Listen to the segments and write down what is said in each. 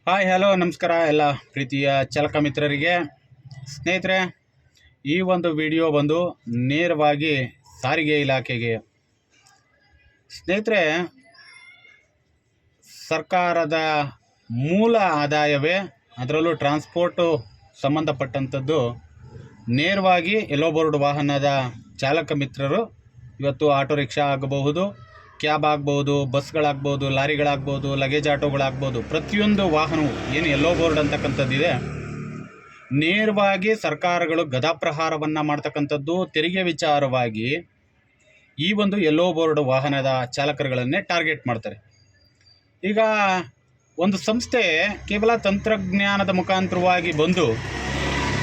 Hi hello ನಮಸ್ಕಾರ ಎಲ್ಲ ಪ್ರೀತಿಯ ಚಾಲಕ ಮಿತ್ರರಿಗೆ. ಸ್ನೇಹಿತರೆ, ಈ ಒಂದು ವಿಡಿಯೋ ಬಂದು ನೇರವಾಗಿ ಸಾರಿಗೆ ಇಲಾಖೆಗೆ. ಸ್ನೇಹಿತರೆ, ಸರ್ಕಾರದ ಮೂಲ ಆದಾಯವೇ, ಅದರಲ್ಲೂ ಟ್ರಾನ್ಸ್ಪೋರ್ಟು ಸಂಬಂಧಪಟ್ಟಂಥದ್ದು ನೇರವಾಗಿ ಯೆಲ್ಲೋ ಬೋರ್ಡ್ ವಾಹನದ ಚಾಲಕ ಮಿತ್ರರು. ಇವತ್ತು ಆಟೋ ರಿಕ್ಷಾ ಆಗಬಹುದು, ಕ್ಯಾಬ್ ಆಗ್ಬೋದು, ಬಸ್ಗಳಾಗ್ಬೋದು, ಲಾರಿಗಳಾಗ್ಬೋದು, ಲಗೇಜ್ ಆಟೋಗಳಾಗ್ಬೋದು, ಪ್ರತಿಯೊಂದು ವಾಹನವು ಏನು ಯೆಲ್ಲೋ ಬೋರ್ಡ್ ಅಂತಕ್ಕಂಥದ್ದಿದೆ, ನೇರವಾಗಿ ಸರ್ಕಾರಗಳು ಗದಾಪ್ರಹಾರವನ್ನು ಮಾಡ್ತಕ್ಕಂಥದ್ದು ತೆರಿಗೆ ವಿಚಾರವಾಗಿ ಈ ಒಂದು ಯೆಲ್ಲೋ ಬೋರ್ಡ್ ವಾಹನದ ಚಾಲಕರುಗಳನ್ನೇ ಟಾರ್ಗೆಟ್ ಮಾಡ್ತಾರೆ. ಈಗ ಒಂದು ಸಂಸ್ಥೆ ಕೇವಲ ತಂತ್ರಜ್ಞಾನದ ಮುಖಾಂತರವಾಗಿ ಬಂದು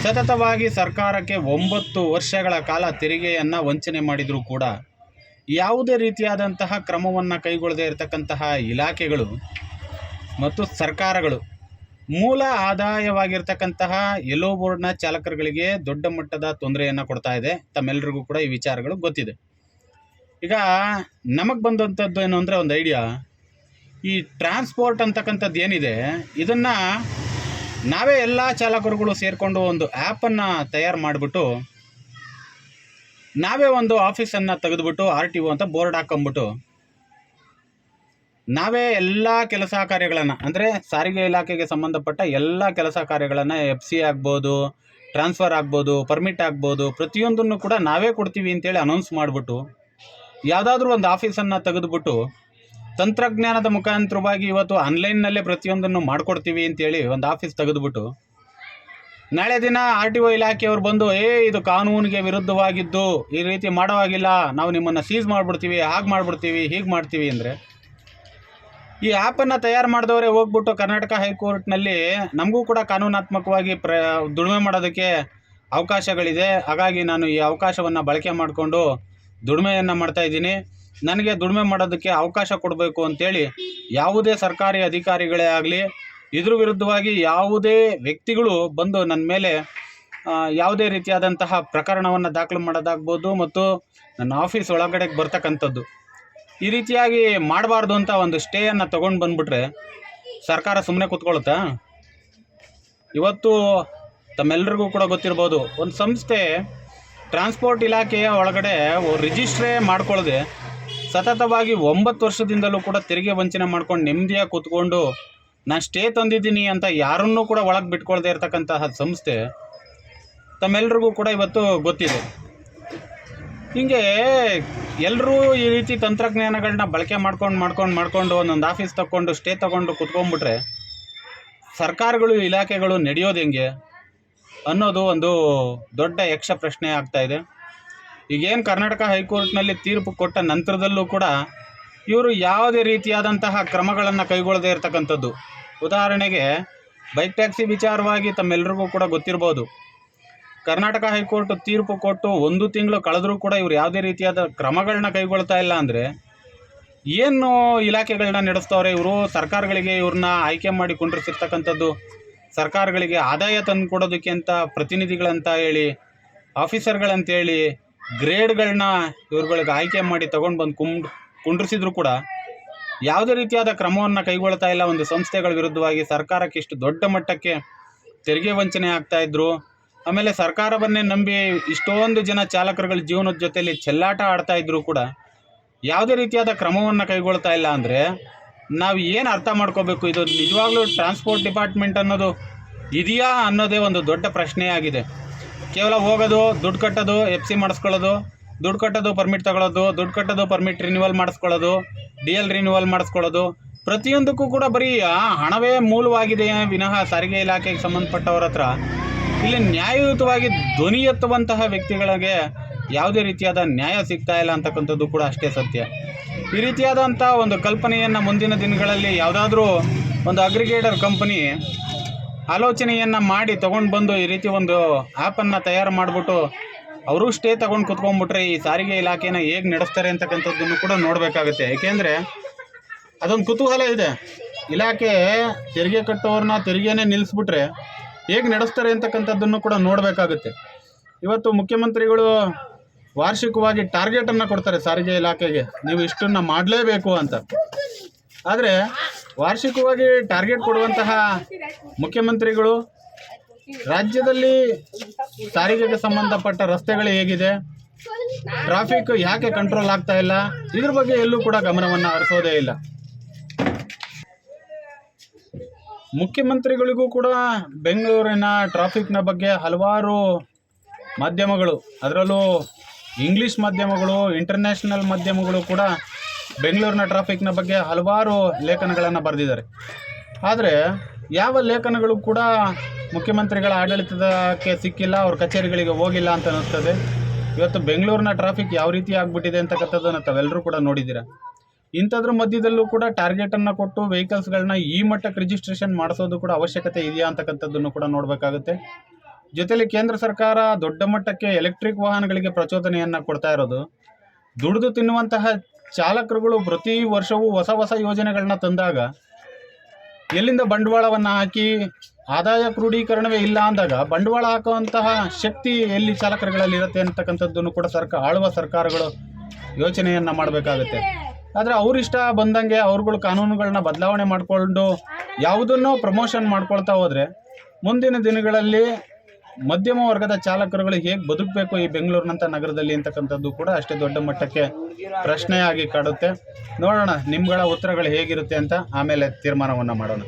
ಸತತವಾಗಿ ಸರ್ಕಾರಕ್ಕೆ 9 ವರ್ಷಗಳ ಕಾಲ ತೆರಿಗೆಯನ್ನು ವಂಚನೆ ಮಾಡಿದರೂ ಕೂಡ ಯಾವುದೇ ರೀತಿಯಾದಂತಹ ಕ್ರಮವನ್ನು ಕೈಗೊಳ್ಳದೇ ಇರತಕ್ಕಂತಹ ಇಲಾಖೆಗಳು ಮತ್ತು ಸರ್ಕಾರಗಳು ಮೂಲ ಆದಾಯವಾಗಿರ್ತಕ್ಕಂತಹ ಯೆಲ್ಲೋ ಬೋರ್ಡ್ನ ಚಾಲಕರುಗಳಿಗೆ ದೊಡ್ಡ ಮಟ್ಟದ ತೊಂದರೆಯನ್ನು ಕೊಡ್ತಾ ಇದೆ. ತಮ್ಮೆಲ್ಲರಿಗೂ ಕೂಡ ಈ ವಿಚಾರಗಳು ಗೊತ್ತಿದೆ. ಈಗ ನಮಗೆ ಬಂದಂಥದ್ದು ಏನು ಅಂದರೆ ಒಂದು ಐಡಿಯಾ, ಈ ಟ್ರಾನ್ಸ್ಪೋರ್ಟ್ ಅಂತಕ್ಕಂಥದ್ದು ಏನಿದೆ ಇದನ್ನು ನಾವೇ ಎಲ್ಲ ಚಾಲಕರುಗಳು ಸೇರಿಕೊಂಡು ಒಂದು ಆ್ಯಪನ್ನು ತಯಾರು ಮಾಡಿಬಿಟ್ಟು ನಾವೇ ಒಂದು ಆಫೀಸನ್ನು ತೆಗೆದುಬಿಟ್ಟು RTO ಅಂತ ಬೋರ್ಡ್ ಹಾಕೊಂಬಿಟ್ಟು ನಾವೇ ಎಲ್ಲ ಕೆಲಸ ಕಾರ್ಯಗಳನ್ನು, ಅಂದರೆ ಸಾರಿಗೆ ಇಲಾಖೆಗೆ ಸಂಬಂಧಪಟ್ಟ ಎಲ್ಲ ಕೆಲಸ ಕಾರ್ಯಗಳನ್ನು FC ಆಗ್ಬೋದು, ಟ್ರಾನ್ಸ್ಫರ್ ಆಗ್ಬೋದು, ಪರ್ಮಿಟ್ ಆಗ್ಬೋದು, ಪ್ರತಿಯೊಂದನ್ನು ಕೂಡ ನಾವೇ ಕೊಡ್ತೀವಿ ಅಂತೇಳಿ ಅನೌನ್ಸ್ ಮಾಡಿಬಿಟ್ಟು ಯಾವುದಾದ್ರೂ ಒಂದು ಆಫೀಸನ್ನು ತೆಗೆದುಬಿಟ್ಟು ತಂತ್ರಜ್ಞಾನದ ಮುಖಾಂತರವಾಗಿ ಇವತ್ತು ಆನ್ಲೈನ್ನಲ್ಲೇ ಪ್ರತಿಯೊಂದನ್ನು ಮಾಡಿಕೊಡ್ತೀವಿ ಅಂತೇಳಿ ಒಂದು ಆಫೀಸ್ ತೆಗೆದುಬಿಟ್ಟು ನಾಳೆ ದಿನ RTO ಇಲಾಖೆಯವರು ಬಂದು ಇದು ಕಾನೂನಿಗೆ ವಿರುದ್ಧವಾಗಿದ್ದು, ಈ ರೀತಿ ಮಾಡೋವಾಗಿಲ್ಲ, ನಾವು ನಿಮ್ಮನ್ನು ಸೀಸ್ ಮಾಡಿಬಿಡ್ತೀವಿ, ಹಾಗೆ ಮಾಡಿಬಿಡ್ತೀವಿ, ಹೀಗೆ ಮಾಡ್ತೀವಿ ಅಂದರೆ, ಈ ಆ್ಯಪನ್ನು ತಯಾರು ಮಾಡಿದವರೇ ಹೋಗ್ಬಿಟ್ಟು ಕರ್ನಾಟಕ ಹೈಕೋರ್ಟ್ನಲ್ಲಿ ನಮಗೂ ಕೂಡ ಕಾನೂನಾತ್ಮಕವಾಗಿ ದುಡಿಮೆ ಮಾಡೋದಕ್ಕೆ ಅವಕಾಶಗಳಿದೆ, ಹಾಗಾಗಿ ನಾನು ಈ ಅವಕಾಶವನ್ನು ಬಳಕೆ ಮಾಡಿಕೊಂಡು ದುಡಿಮೆಯನ್ನು ಮಾಡ್ತಾಯಿದ್ದೀನಿ, ನನಗೆ ದುಡಿಮೆ ಮಾಡೋದಕ್ಕೆ ಅವಕಾಶ ಕೊಡಬೇಕು ಅಂತೇಳಿ ಯಾವುದೇ ಸರ್ಕಾರಿ ಅಧಿಕಾರಿಗಳೇ ಆಗಲಿ, ಇದ್ರ ವಿರುದ್ಧವಾಗಿ ಯಾವುದೇ ವ್ಯಕ್ತಿಗಳು ಬಂದು ನನ್ನ ಮೇಲೆ ಯಾವುದೇ ರೀತಿಯಾದಂತಹ ಪ್ರಕರಣವನ್ನು ದಾಖಲು ಮಾಡೋದಾಗ್ಬೋದು ಮತ್ತು ನನ್ನ ಆಫೀಸ್ ಒಳಗಡೆ ಬರ್ತಕ್ಕಂಥದ್ದು, ಈ ರೀತಿಯಾಗಿ ಮಾಡಬಾರ್ದು ಅಂತ ಒಂದು ಸ್ಟೇಯನ್ನು ತೊಗೊಂಡು ಬಂದುಬಿಟ್ರೆ ಸರ್ಕಾರ ಸುಮ್ಮನೆ ಕೂತ್ಕೊಳ್ಳುತ್ತಾ? ಇವತ್ತು ತಮ್ಮೆಲ್ಲರಿಗೂ ಕೂಡ ಗೊತ್ತಿರ್ಬೋದು, ಒಂದು ಸಂಸ್ಥೆ ಟ್ರಾನ್ಸ್ಪೋರ್ಟ್ ಇಲಾಖೆಯ ಒಳಗಡೆ ರಿಜಿಸ್ಟ್ರೇ ಮಾಡ್ಕೊಳ್ಳದೆ ಸತತವಾಗಿ 9 ವರ್ಷದಿಂದಲೂ ಕೂಡ ತೆರಿಗೆ ವಂಚನೆ ಮಾಡ್ಕೊಂಡು ನೆಮ್ಮದಿಯಾಗಿ ಕೂತ್ಕೊಂಡು ನಾನು ಸ್ಟೇ ತಂದಿದ್ದೀನಿ ಅಂತ ಯಾರನ್ನೂ ಕೂಡ ಒಳಗೆ ಬಿಟ್ಕೊಳ್ದೇ ಇರತಕ್ಕಂತಹ ಸಂಸ್ಥೆ ತಮ್ಮೆಲ್ಲರಿಗೂ ಕೂಡ ಇವತ್ತು ಗೊತ್ತಿದೆ. ಹೀಗೆ ಎಲ್ಲರೂ ಈ ರೀತಿ ತಂತ್ರಜ್ಞಾನಗಳನ್ನ ಬಳಕೆ ಮಾಡ್ಕೊಂಡು ಒಂದೊಂದು ಆಫೀಸ್ ತಗೊಂಡು ಸ್ಟೇ ತಗೊಂಡು ಕುತ್ಕೊಂಡ್ಬಿಟ್ರೆ ಸರ್ಕಾರಗಳು ಇಲಾಖೆಗಳು ನಡೆಯೋದು ಹೆಂಗೆ ಅನ್ನೋದು ಒಂದು ದೊಡ್ಡ ಯಕ್ಷ ಪ್ರಶ್ನೆ ಆಗ್ತಾಯಿದೆ. ಈಗೇನು ಕರ್ನಾಟಕ ಹೈಕೋರ್ಟ್ನಲ್ಲಿ ತೀರ್ಪು ಕೊಟ್ಟ ನಂತರದಲ್ಲೂ ಕೂಡ ಇವರು ಯಾವುದೇ ರೀತಿಯಾದಂತಹ ಕ್ರಮಗಳನ್ನು ಕೈಗೊಳ್ಳದೇ ಇರತಕ್ಕಂಥದ್ದು. ಉದಾಹರಣೆಗೆ ಬೈಕ್ ಟ್ಯಾಕ್ಸಿ ವಿಚಾರವಾಗಿ ತಮ್ಮೆಲ್ಲರಿಗೂ ಕೂಡ ಗೊತ್ತಿರ್ಬೋದು, ಕರ್ನಾಟಕ ಹೈಕೋರ್ಟ್ ತೀರ್ಪು ಕೊಟ್ಟು 1 ತಿಂಗಳು ಕಳೆದರೂ ಕೂಡ ಇವರು ಯಾವುದೇ ರೀತಿಯಾದ ಕ್ರಮಗಳನ್ನ ಕೈಗೊಳ್ತಾ ಇಲ್ಲ ಅಂದರೆ ಏನು ಇಲಾಖೆಗಳನ್ನ ನಡೆಸ್ತವ್ರೆ ಇವರು? ಸರ್ಕಾರಗಳಿಗೆ ಇವ್ರನ್ನ ಆಯ್ಕೆ ಮಾಡಿ ಕುಂಡ್ರಿಸಿರ್ತಕ್ಕಂಥದ್ದು, ಸರ್ಕಾರಗಳಿಗೆ ಆದಾಯ ತಂದು ಕೊಡೋದಕ್ಕೆ ಅಂತ ಪ್ರತಿನಿಧಿಗಳಂತ ಹೇಳಿ, ಆಫೀಸರ್ಗಳಂತೇಳಿ ಗ್ರೇಡ್ಗಳನ್ನ ಇವ್ರುಗಳಿಗೆ ಆಯ್ಕೆ ಮಾಡಿ ತೊಗೊಂಡು ಬಂದು ಕುಂಡ್ರಿಸಿದ್ರು ಕೂಡ ಯಾವುದೇ ರೀತಿಯಾದ ಕ್ರಮವನ್ನು ಕೈಗೊಳ್ತಾ ಇಲ್ಲ. ಒಂದು ಸಂಸ್ಥೆಗಳ ವಿರುದ್ಧವಾಗಿ ಸರ್ಕಾರಕ್ಕೆ ಇಷ್ಟು ದೊಡ್ಡ ಮಟ್ಟಕ್ಕೆ ತೆರಿಗೆ ವಂಚನೆ ಆಗ್ತಾಯಿದ್ರು. ಆಮೇಲೆ ಸರ್ಕಾರವನ್ನೇ ನಂಬಿ ಇಷ್ಟೊಂದು ಜನ ಚಾಲಕರುಗಳ ಜೀವನದ ಜೊತೆಯಲ್ಲಿ ಚೆಲ್ಲಾಟ ಆಡ್ತಾಯಿದ್ರು ಕೂಡ ಯಾವುದೇ ರೀತಿಯಾದ ಕ್ರಮವನ್ನು ಕೈಗೊಳ್ತಾ ಇಲ್ಲ ಅಂದರೆ ನಾವು ಏನು ಅರ್ಥ ಮಾಡ್ಕೋಬೇಕು? ಇದು ನಿಜವಾಗ್ಲೂ ಟ್ರಾನ್ಸ್ಪೋರ್ಟ್ ಡಿಪಾರ್ಟ್ಮೆಂಟ್ ಅನ್ನೋದು ಇದೆಯಾ ಅನ್ನೋದೇ ಒಂದು ದೊಡ್ಡ ಪ್ರಶ್ನೆಯಾಗಿದೆ. ಕೇವಲ ಹೋಗೋದು, ದುಡ್ಡು ಕಟ್ಟೋದು, FC ಮಾಡಿಸ್ಕೊಳ್ಳೋದು, ದುಡ್ಡು ಕಟ್ಟೋದು, ಪರ್ಮಿಟ್ ತಗೊಳ್ಳೋದು, ದುಡ್ಡು ಕಟ್ಟೋದು, ಪರ್ಮಿಟ್ ರಿನ್ಯೂವಲ್ ಮಾಡಿಸ್ಕೊಳ್ಳೋದು, DL ರಿನ್ಯೂವಲ್ ಮಾಡಿಸ್ಕೊಳ್ಳೋದು, ಪ್ರತಿಯೊಂದಕ್ಕೂ ಕೂಡ ಬರೀ ಹಣವೇ ಮೂಲವಾಗಿದೆ ವಿನಃ ಸಾರಿಗೆ ಇಲಾಖೆಗೆ ಸಂಬಂಧಪಟ್ಟವ್ರ ಹತ್ರ ಇಲ್ಲಿ ನ್ಯಾಯಯುತವಾಗಿ ಧ್ವನಿ ಎತ್ತುವಂತಹ ವ್ಯಕ್ತಿಗಳಿಗೆ ಯಾವುದೇ ರೀತಿಯಾದ ನ್ಯಾಯ ಸಿಗ್ತಾ ಇಲ್ಲ ಅಂತಕ್ಕಂಥದ್ದು ಕೂಡ ಅಷ್ಟೇ ಸತ್ಯ. ಈ ರೀತಿಯಾದಂಥ ಒಂದು ಕಲ್ಪನೆಯನ್ನು ಮುಂದಿನ ದಿನಗಳಲ್ಲಿ ಯಾವುದಾದ್ರೂ ಒಂದು ಅಗ್ರಿಗೇಟರ್ ಕಂಪನಿ ಆಲೋಚನೆಯನ್ನು ಮಾಡಿ ತೊಗೊಂಡು ಬಂದು ಈ ರೀತಿ ಒಂದು ಆ್ಯಪನ್ನು ತಯಾರು ಮಾಡಿಬಿಟ್ಟು ಅವರು ಸ್ಟೇ ತೊಗೊಂಡು ಕುತ್ಕೊಂಡ್ಬಿಟ್ರೆ ಈ ಸಾರಿಗೆ ಇಲಾಖೆನ ಹೇಗೆ ನಡೆಸ್ತಾರೆ ಅಂತಕ್ಕಂಥದ್ದನ್ನು ಕೂಡ ನೋಡಬೇಕಾಗುತ್ತೆ. ಏಕೆಂದರೆ ಅದೊಂದು ಕುತೂಹಲ ಇದೆ. ಇಲಾಖೆ ತೆರಿಗೆ ಕಟ್ಟೋರನ್ನ ತೆರಿಗೆನೇ ನಿಲ್ಲಿಸ್ಬಿಟ್ರೆ ಹೇಗೆ ನಡೆಸ್ತಾರೆ ಅಂತಕ್ಕಂಥದ್ದನ್ನು ಕೂಡ ನೋಡಬೇಕಾಗುತ್ತೆ. ಇವತ್ತು ಮುಖ್ಯಮಂತ್ರಿಗಳು ವಾರ್ಷಿಕವಾಗಿ ಟಾರ್ಗೆಟನ್ನು ಕೊಡ್ತಾರೆ ಸಾರಿಗೆ ಇಲಾಖೆಗೆ, ನೀವು ಇಷ್ಟನ್ನು ಮಾಡಲೇಬೇಕು ಅಂತ. ಆದರೆ ವಾರ್ಷಿಕವಾಗಿ ಟಾರ್ಗೆಟ್ ಕೊಡುವಂತಹ ಮುಖ್ಯಮಂತ್ರಿಗಳು ರಾಜ್ಯದಲ್ಲಿ ಸಾರಿಗೆಗೆ ಸಂಬಂಧಪಟ್ಟ ರಸ್ತೆಗಳು ಹೇಗಿದೆ, ಟ್ರಾಫಿಕ್ ಯಾಕೆ ಕಂಟ್ರೋಲ್ ಆಗ್ತಾ ಇಲ್ಲ, ಇದ್ರ ಬಗ್ಗೆ ಎಲ್ಲೂ ಕೂಡ ಗಮನವನ್ನು ಹರಿಸೋದೇ ಇಲ್ಲ. ಮುಖ್ಯಮಂತ್ರಿಗಳಿಗೂ ಕೂಡ ಬೆಂಗಳೂರಿನ ಟ್ರಾಫಿಕ್ನ ಬಗ್ಗೆ ಹಲವಾರು ಮಾಧ್ಯಮಗಳು, ಅದರಲ್ಲೂ ಇಂಗ್ಲೀಷ್ ಮಾಧ್ಯಮಗಳು, ಇಂಟರ್ನ್ಯಾಷನಲ್ ಮಾಧ್ಯಮಗಳು ಕೂಡ ಬೆಂಗಳೂರಿನ ಟ್ರಾಫಿಕ್ನ ಬಗ್ಗೆ ಹಲವಾರು ಲೇಖನಗಳನ್ನು ಬರೆದಿದ್ದಾರೆ. ಆದರೆ ಯಾವ ಲೇಖನಗಳು ಕೂಡ ಮುಖ್ಯಮಂತ್ರಿಗಳ ಆಡಳಿತಕ್ಕೆ ಸಿಕ್ಕಿಲ್ಲ, ಅವ್ರ ಕಚೇರಿಗಳಿಗೆ ಹೋಗಿಲ್ಲ ಅಂತ ಅನ್ನಿಸ್ತದೆ. ಇವತ್ತು ಬೆಂಗಳೂರಿನ ಟ್ರಾಫಿಕ್ ಯಾವ ರೀತಿ ಆಗಿಬಿಟ್ಟಿದೆ ಅಂತಕ್ಕಂಥದ್ದನ್ನು ತಾವೆಲ್ಲರೂ ಕೂಡ ನೋಡಿದ್ದೀರಾ. ಇಂಥದ್ರ ಮಧ್ಯದಲ್ಲೂ ಕೂಡ ಟಾರ್ಗೆಟನ್ನು ಕೊಟ್ಟು ವೆಹಿಕಲ್ಸ್ಗಳನ್ನ ಈ ಮಟ್ಟಕ್ಕೆ ರಿಜಿಸ್ಟ್ರೇಷನ್ ಮಾಡಿಸೋದು ಕೂಡ ಅವಶ್ಯಕತೆ ಇದೆಯಾ ಅಂತಕ್ಕಂಥದ್ದನ್ನು ಕೂಡ ನೋಡಬೇಕಾಗುತ್ತೆ. ಜೊತೆಲಿ ಕೇಂದ್ರ ಸರ್ಕಾರ ದೊಡ್ಡ ಮಟ್ಟಕ್ಕೆ ಎಲೆಕ್ಟ್ರಿಕ್ ವಾಹನಗಳಿಗೆ ಪ್ರಚೋದನೆಯನ್ನು ಕೊಡ್ತಾ ಇರೋದು, ದುಡಿದು ತಿನ್ನುವಂತಹ ಚಾಲಕರುಗಳು ಪ್ರತಿ ವರ್ಷವೂ ಹೊಸ ಹೊಸ ಯೋಜನೆಗಳನ್ನ ತಂದಾಗ ಎಲ್ಲಿಂದ ಬಂಡವಾಳವನ್ನು ಹಾಕಿ ಆದಾಯ ಕ್ರೋಢೀಕರಣವೇ ಇಲ್ಲ ಅಂದಾಗ ಬಂಡವಾಳ ಹಾಕುವಂತಹ ಶಕ್ತಿ ಎಲ್ಲಿ ಚಾಲಕರುಗಳಲ್ಲಿ ಇರುತ್ತೆ ಅಂತಕ್ಕಂಥದ್ದನ್ನು ಕೂಡ ಆಳುವ ಸರ್ಕಾರಗಳು ಯೋಚನೆಯನ್ನು ಮಾಡಬೇಕಾಗುತ್ತೆ. ಆದರೆ ಅವರಿಷ್ಟ ಬಂದಂಗೆ ಅವ್ರುಗಳು ಕಾನೂನುಗಳನ್ನ ಬದಲಾವಣೆ ಮಾಡಿಕೊಂಡು ಯಾವುದನ್ನೋ ಪ್ರಮೋಷನ್ ಮಾಡ್ಕೊಳ್ತಾ ಹೋದರೆ ಮುಂದಿನ ದಿನಗಳಲ್ಲಿ ಮಧ್ಯಮ ವರ್ಗದ ಚಾಲಕರುಗಳು ಹೇಗೆ ಬದುಕಬೇಕು ಈ ಬೆಂಗಳೂರಿನಂಥ ನಗರದಲ್ಲಿ ಅಂತಕ್ಕಂಥದ್ದು ಕೂಡ ಅಷ್ಟೇ ದೊಡ್ಡ ಮಟ್ಟಕ್ಕೆ ಪ್ರಶ್ನೆಯಾಗಿ ಕಾಡುತ್ತೆ. ನೋಡೋಣ ನಿಮ್ಗಳ ಉತ್ತರಗಳು ಹೇಗಿರುತ್ತೆ ಅಂತ, ಆಮೇಲೆ ತೀರ್ಮಾನವನ್ನು ಮಾಡೋಣ.